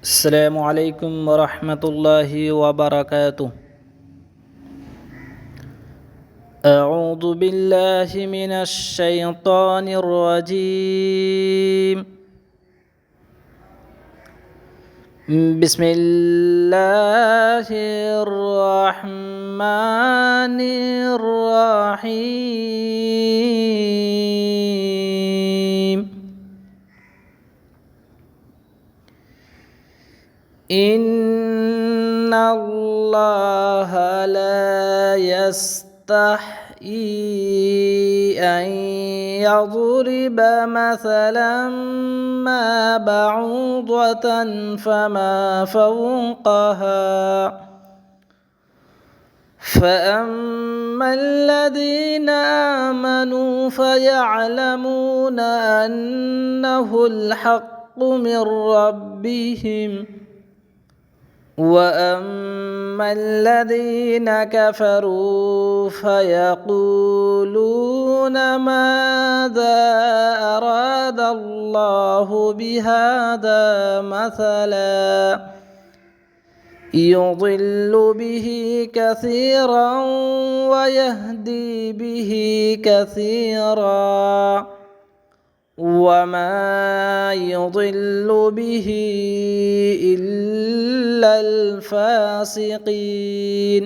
السلام عليكم ورحمة الله وبركاته. أعوذ بالله من الشيطان الرجيم. بسم الله الرحمن الرحيم. إن الله لا يستحيي أن يضرب مثلا ما بعوضة فما فوقها فأما الذين آمنوا فيعلمون أنه الحق من ربهم وأما الذين كفروا فيقولون ماذا أراد الله بهذا مثلا يضل به كثيرا ويهدي به كثيرا وما يضل به إلا الفاسقين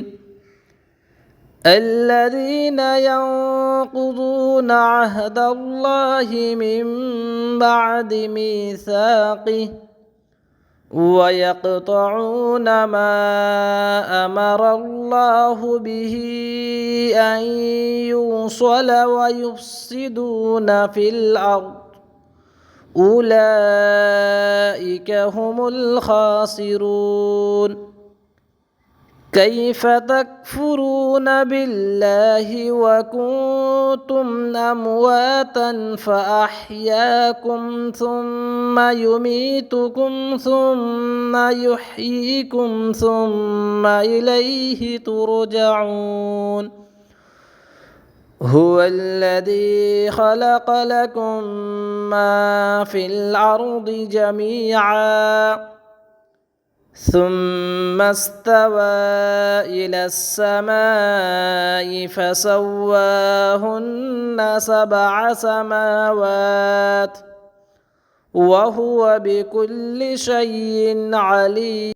الذين ينقضون عهد الله من بعد ميثاقه ويقطعون ما أمر الله به أن يوصل ويفسدون في الأرض أولئك هم الخاسرون. كيف تكفرون بالله وكنتم أمواتا فأحياكم ثم يميتكم ثم يحييكم ثم إليه ترجعون. هو الذي خلق لكم ما في الأرض جميعا ثم استوى إلى السماء فسواهن 7 سماوات وهو بكل شيء عليم.